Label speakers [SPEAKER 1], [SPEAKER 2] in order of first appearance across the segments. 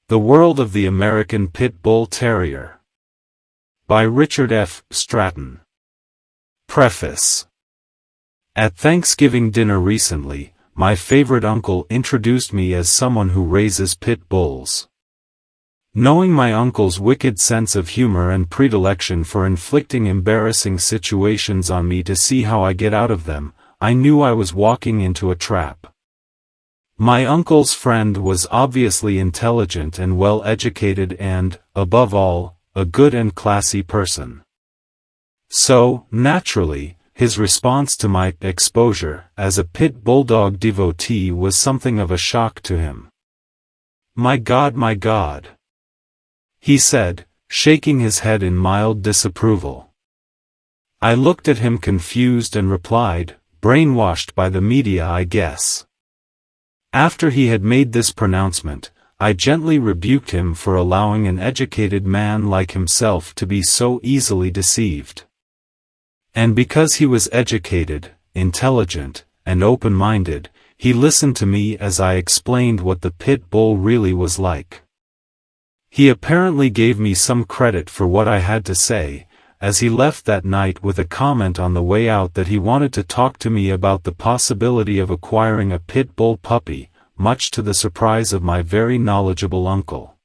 [SPEAKER 1] The World of the American Pit Bull Terrier. By Richard F. Stratton. Preface. At Thanksgiving dinner recently, my favorite uncle introduced me as someone who raises pit bulls. Knowing my uncle's wicked sense of humor and predilection for inflicting embarrassing situations on me to see how I get out of them, I knew I was walking into a trap. My uncle's friend was obviously intelligent and well-educated and, above all, a good and classy person. So, naturally, his response to my exposure as a pit bulldog devotee was something of a shock to him. "My God," he said, shaking his head in mild disapproval. I looked at him confused and replied, "Brainwashed by the media, I guess." After he had made this pronouncement, I gently rebuked him for allowing an educated man like himself to be so easily deceived. And because he was educated, intelligent, and open-minded, he listened to me as I explained what the pit bull really was like. He apparently gave me some credit for what I had to say, as he left that night with a comment on the way out that he wanted to talk to me about the possibility of acquiring a pit bull puppy, much to the surprise of my very knowledgeable uncle.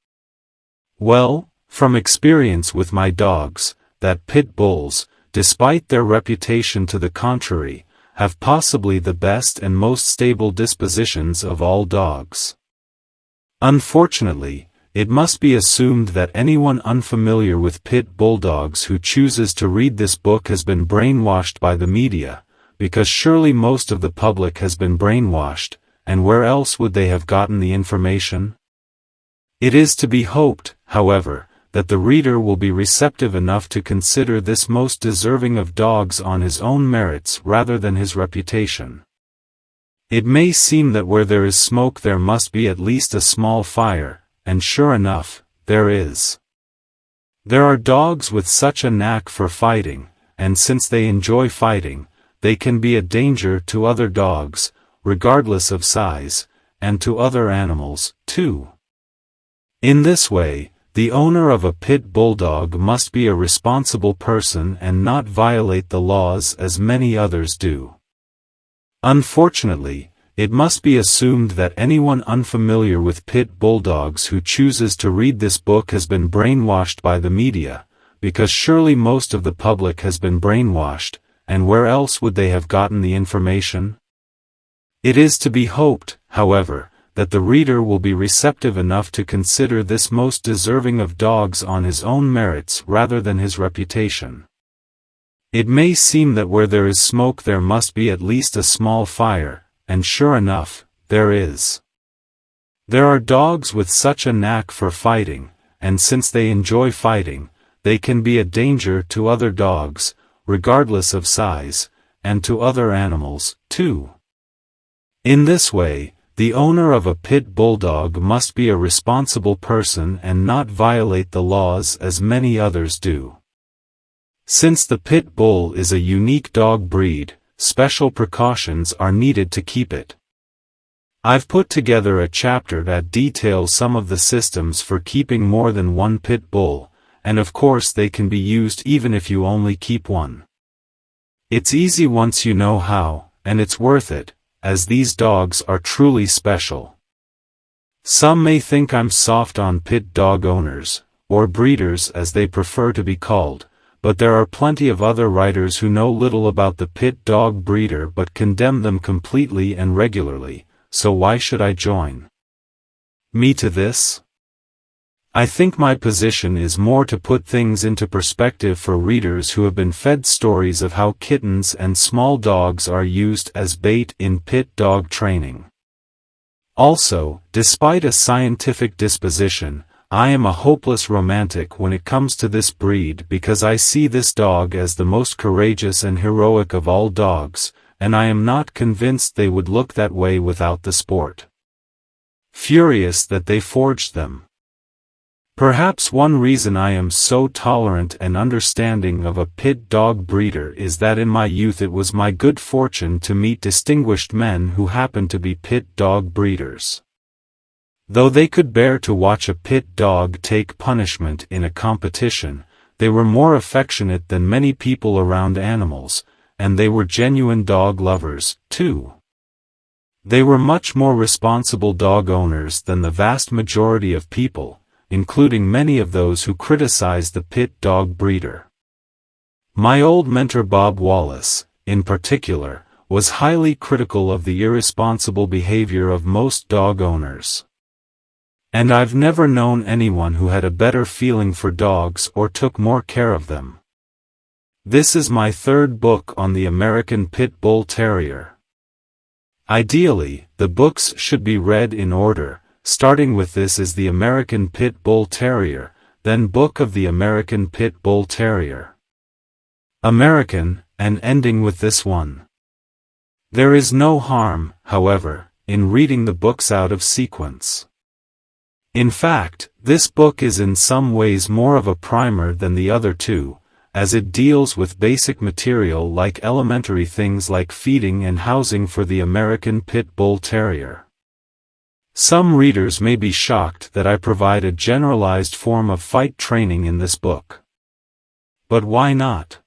[SPEAKER 1] Well, from experience with my dogs, that pit bulls, despite their reputation to the contrary, have possibly the best and most stable dispositions of all dogs. Unfortunately, it must be assumed that anyone unfamiliar with pit bulldogs who chooses to read this book has been brainwashed by the media, because surely most of the public has been brainwashed, and where else would they have gotten the information? It is to be hoped, however, that the reader will be receptive enough to consider this most deserving of dogs on his own merits rather than his reputation. It may seem that where there is smoke there must be at least a small fire, and sure enough, there is. There are dogs with such a knack for fighting, and since they enjoy fighting, they can be a danger to other dogs, regardless of size, and to other animals, too. In this way, the owner of a pit bulldog must be a responsible person and not violate the laws as many others do. Unfortunately, it must be assumed that anyone unfamiliar with pit bulldogs who chooses to read this book has been brainwashed by the media, because surely most of the public has been brainwashed, and where else would they have gotten the information? It is to be hoped, however, that the reader will be receptive enough to consider this most deserving of dogs on his own merits rather than his reputation. It may seem that where there is smoke there must be at least a small fire, and sure enough, there is. There are dogs with such a knack for fighting, and since they enjoy fighting, they can be a danger to other dogs, regardless of size, and to other animals, too. In this way, the owner of a pit bulldog must be a responsible person and not violate the laws as many others do. Since the pit bull is a unique dog breed, special precautions are needed to keep it. I've put together a chapter that details some of the systems for keeping more than one pit bull, and of course they can be used even if you only keep one. It's easy once you know how, and it's worth it, as these dogs are truly special. Some may think I'm soft on pit dog owners, or breeders as they prefer to be called, but there are plenty of other writers who know little about the pit dog breeder but condemn them completely and regularly, so why should I join me to this? I think my position is more to put things into perspective for readers who have been fed stories of how kittens and small dogs are used as bait in pit dog training. Also, despite a scientific disposition, I am a hopeless romantic when it comes to this breed because I see this dog as the most courageous and heroic of all dogs, and I am not convinced they would look that way without the sport. Furious that they forged them. Perhaps one reason I am so tolerant and understanding of a pit dog breeder is that in my youth it was my good fortune to meet distinguished men who happened to be pit dog breeders. Though they could bear to watch a pit dog take punishment in a competition, they were more affectionate than many people around animals, and they were genuine dog lovers, too. They were much more responsible dog owners than the vast majority of people, including many of those who criticize the pit dog breeder. My old mentor Bob Wallace, in particular, was highly critical of the irresponsible behavior of most dog owners. And I've never known anyone who had a better feeling for dogs or took more care of them. This is my third book on the American Pit Bull Terrier. Ideally, the books should be read in order, starting with This is the American Pit Bull Terrier, then Book of the American Pit Bull Terrier. American, and ending with this one. There is no harm, however, in reading the books out of sequence. In fact, this book is in some ways more of a primer than the other two, as it deals with basic material like elementary things like feeding and housing for the American Pit Bull Terrier. Some readers may be shocked that I provide a generalized form of fight training in this book. But why not?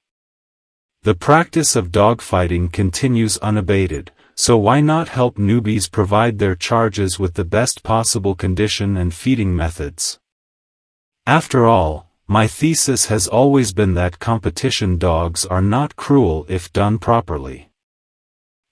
[SPEAKER 1] The practice of dogfighting continues unabated, so why not help newbies provide their charges with the best possible condition and feeding methods? After all, my thesis has always been that competition dogs are not cruel if done properly.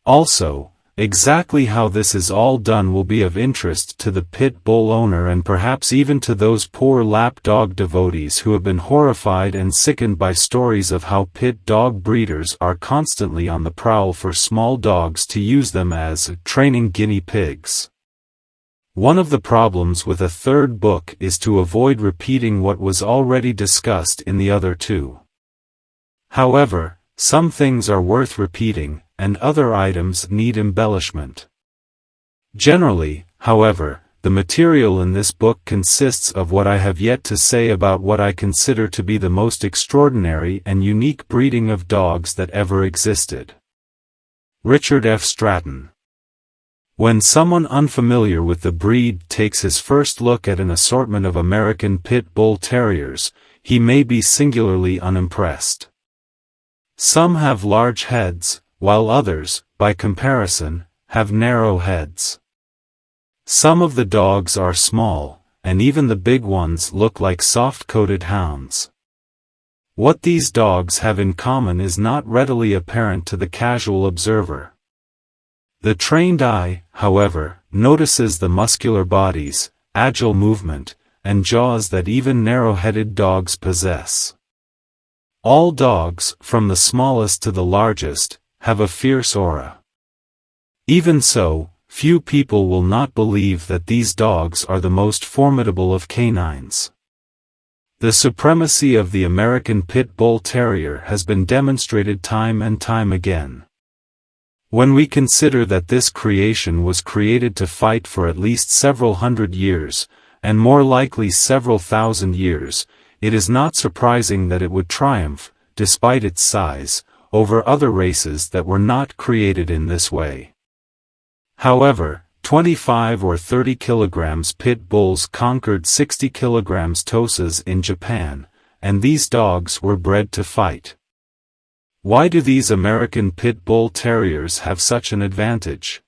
[SPEAKER 1] Also, exactly how this is all done will be of interest to the pit bull owner and perhaps even to those poor lap dog devotees who have been horrified and sickened by stories of how pit dog breeders are constantly on the prowl for small dogs to use them as training guinea pigs. One of the problems with a third book is to avoid repeating what was already discussed in the other two. However, some things are worth repeating, and other items need embellishment. Generally, however, the material in this book consists of what I have yet to say about what I consider to be the most extraordinary and unique breeding of dogs that ever existed. Richard F. Stratton. When someone unfamiliar with the breed takes his first look at an assortment of American Pit Bull Terriers, he may be singularly unimpressed. Some have large heads, while others, by comparison, have narrow heads. Some of the dogs are small, and even the big ones look like soft-coated hounds. What these dogs have in common is not readily apparent to the casual observer. The trained eye, however, notices the muscular bodies, agile movement, and jaws that even narrow-headed dogs possess. All dogs, from the smallest to the largest, have a fierce aura. Even so, few people will not believe that these dogs are the most formidable of canines. The supremacy of the American Pit Bull Terrier has been demonstrated time and time again. When we consider that this creation was created to fight for at least several hundred years, and more likely several thousand years, it is not surprising that it would triumph, despite its size, over other races that were not created in this way. However, 25 or 30 kilograms pit bulls conquered 60 kilograms Tosas in Japan, and these dogs were bred to fight. Why do these American Pit Bull Terriers have such an advantage?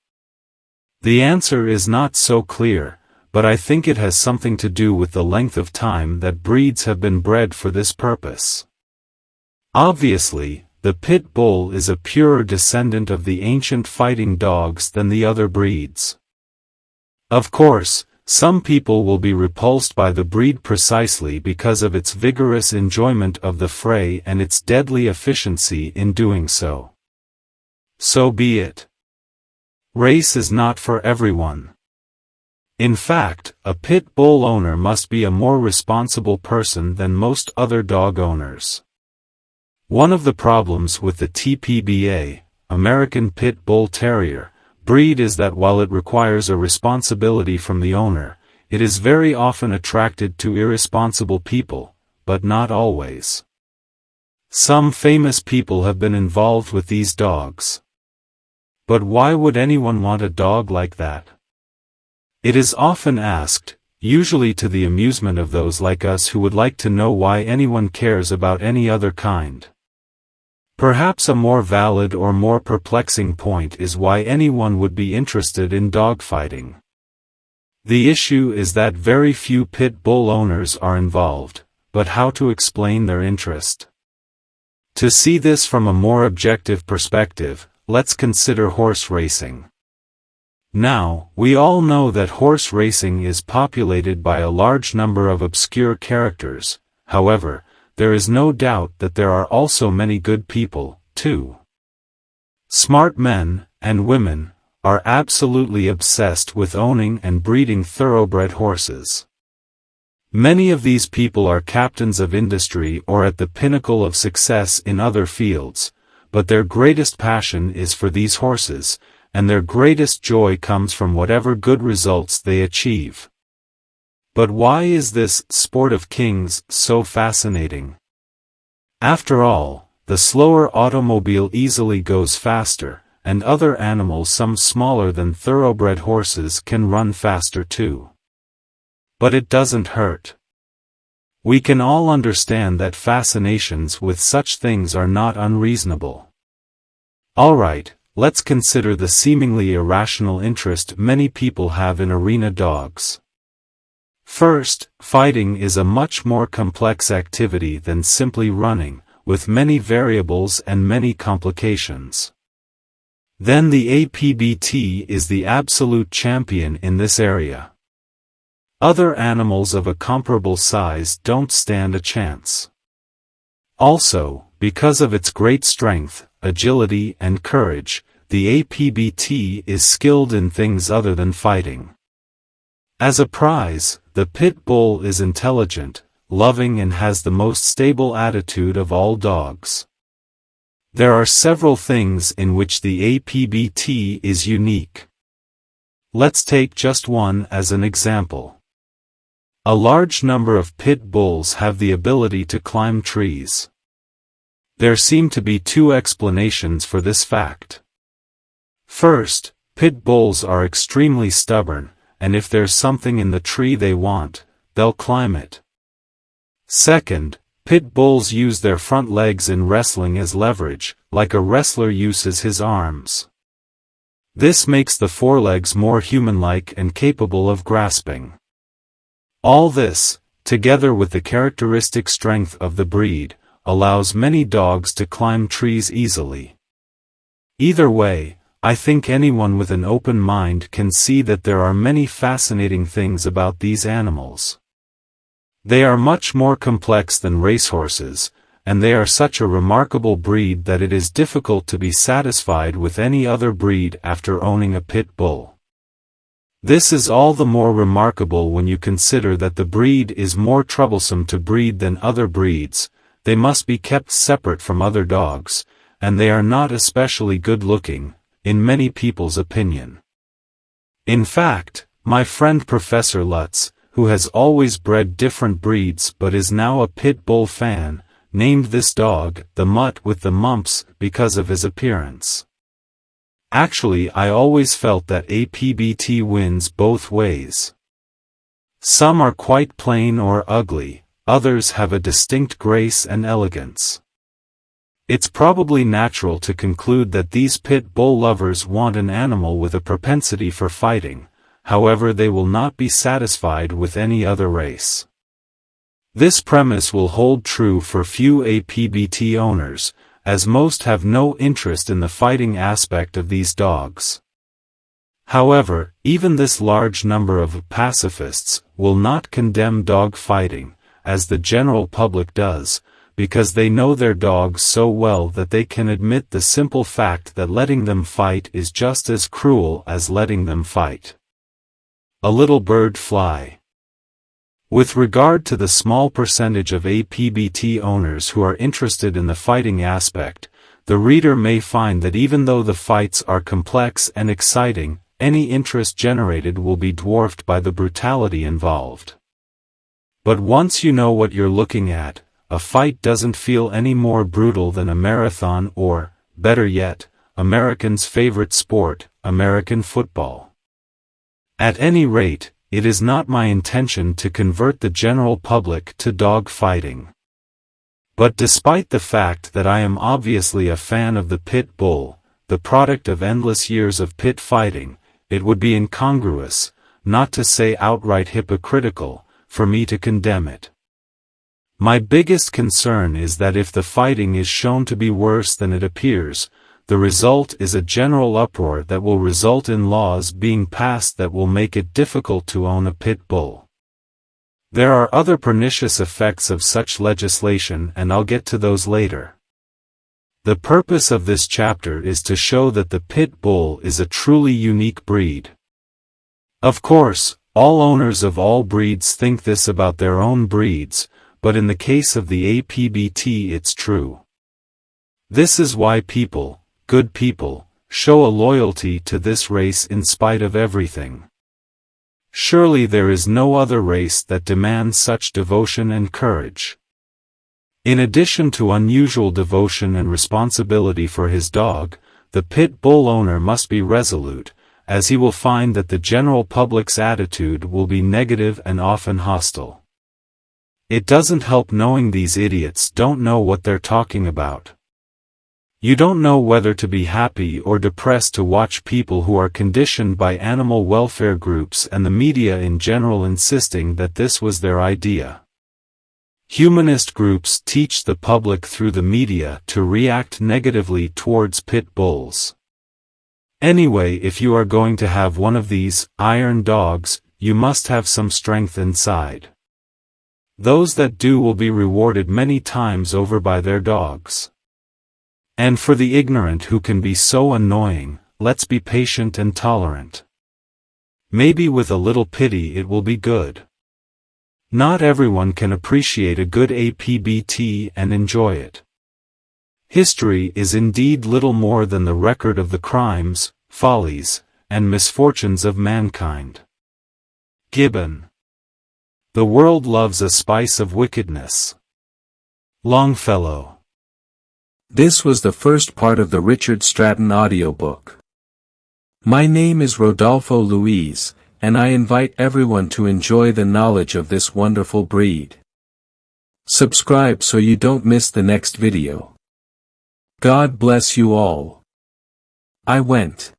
[SPEAKER 1] The answer is not so clear, but I think it has something to do with the length of time that breeds have been bred for this purpose. Obviously, the pit bull is a purer descendant of the ancient fighting dogs than the other breeds. Of course, some people will be repulsed by the breed precisely because of its vigorous enjoyment of the fray and its deadly efficiency in doing so. So be it. Race is not for everyone. In fact, a pit bull owner must be a more responsible person than most other dog owners. One of the problems with the TPBA, American Pit Bull Terrier, breed is that while it requires a responsibility from the owner, it is very often attracted to irresponsible people, but not always. Some famous people have been involved with these dogs. But why would anyone want a dog like that? It is often asked, usually to the amusement of those like us who would like to know why anyone cares about any other kind. Perhaps a more valid or more perplexing point is why anyone would be interested in dogfighting. The issue is that very few pit bull owners are involved, but how to explain their interest? To see this from a more objective perspective, let's consider horse racing. Now, we all know that horse racing is populated by a large number of obscure characters. However, there is no doubt that there are also many good people, too. Smart men, and women, are absolutely obsessed with owning and breeding thoroughbred horses. Many of these people are captains of industry or at the pinnacle of success in other fields, but their greatest passion is for these horses, and their greatest joy comes from whatever good results they achieve. But why is this sport of kings so fascinating? After all, the slower automobile easily goes faster, and other animals some smaller than thoroughbred horses can run faster too. But it doesn't hurt. We can all understand that fascinations with such things are not unreasonable. Alright, let's consider the seemingly irrational interest many people have in arena dogs. First, fighting is a much more complex activity than simply running, with many variables and many complications. Then the APBT is the absolute champion in this area. Other animals of a comparable size don't stand a chance. Also, because of its great strength, agility and courage, the APBT is skilled in things other than fighting. As a prize, the pit bull is intelligent, loving and has the most stable attitude of all dogs. There are several things in which the APBT is unique. Let's take just one as an example. A large number of pit bulls have the ability to climb trees. There seem to be two explanations for this fact. First, pit bulls are extremely stubborn, and if there's something in the tree they want, they'll climb it. Second, pit bulls use their front legs in wrestling as leverage, like a wrestler uses his arms. This makes the forelegs more human-like and capable of grasping. All this, together with the characteristic strength of the breed, allows many dogs to climb trees easily. Either way, I think anyone with an open mind can see that there are many fascinating things about these animals. They are much more complex than racehorses, and they are such a remarkable breed that it is difficult to be satisfied with any other breed after owning a pit bull. This is all the more remarkable when you consider that the breed is more troublesome to breed than other breeds. They must be kept separate from other dogs, and they are not especially good-looking, in many people's opinion. In fact, my friend Professor Lutz, who has always bred different breeds but is now a pit bull fan, named this dog the mutt with the mumps because of his appearance. Actually, I always felt that APBT wins both ways. Some are quite plain or ugly, others have a distinct grace and elegance. It's probably natural to conclude that these pit bull lovers want an animal with a propensity for fighting, however they will not be satisfied with any other race. This premise will hold true for few APBT owners, as most have no interest in the fighting aspect of these dogs. However, even this large number of pacifists will not condemn dog fighting, as the general public does, because they know their dogs so well that they can admit the simple fact that letting them fight is just as cruel as letting them fight. A little bird fly. With regard to the small percentage of APBT owners who are interested in the fighting aspect, the reader may find that even though the fights are complex and exciting, any interest generated will be dwarfed by the brutality involved. But once you know what you're looking at, a fight doesn't feel any more brutal than a marathon or, better yet, Americans' favorite sport, American football. At any rate, it is not my intention to convert the general public to dog fighting. But despite the fact that I am obviously a fan of the pit bull, the product of endless years of pit fighting, it would be incongruous, not to say outright hypocritical, for me to condemn it. My biggest concern is that if the fighting is shown to be worse than it appears, the result is a general uproar that will result in laws being passed that will make it difficult to own a pit bull. There are other pernicious effects of such legislation, and I'll get to those later. The purpose of this chapter is to show that the pit bull is a truly unique breed. Of course, all owners of all breeds think this about their own breeds, but in the case of the APBT it's true. This is why people, good people, show a loyalty to this race in spite of everything. Surely there is no other race that demands such devotion and courage. In addition to unusual devotion and responsibility for his dog, the pit bull owner must be resolute, as he will find that the general public's attitude will be negative and often hostile. It doesn't help knowing these idiots don't know what they're talking about. You don't know whether to be happy or depressed to watch people who are conditioned by animal welfare groups and the media in general insisting that this was their idea. Humanist groups teach the public through the media to react negatively towards pit bulls. Anyway, if you are going to have one of these iron dogs, you must have some strength inside. Those that do will be rewarded many times over by their dogs. And for the ignorant who can be so annoying, let's be patient and tolerant. Maybe with a little pity it will be good. Not everyone can appreciate a good APBT and enjoy it. History is indeed little more than the record of the crimes, follies, and misfortunes of mankind. Gibbon. The world loves a spice of wickedness. Longfellow.
[SPEAKER 2] This was the first part of the Richard Stratton audiobook. My name is Rodolpho Luiz, and I invite everyone to enjoy the knowledge of this wonderful breed. Subscribe so you don't miss the next video. God bless you all. I went.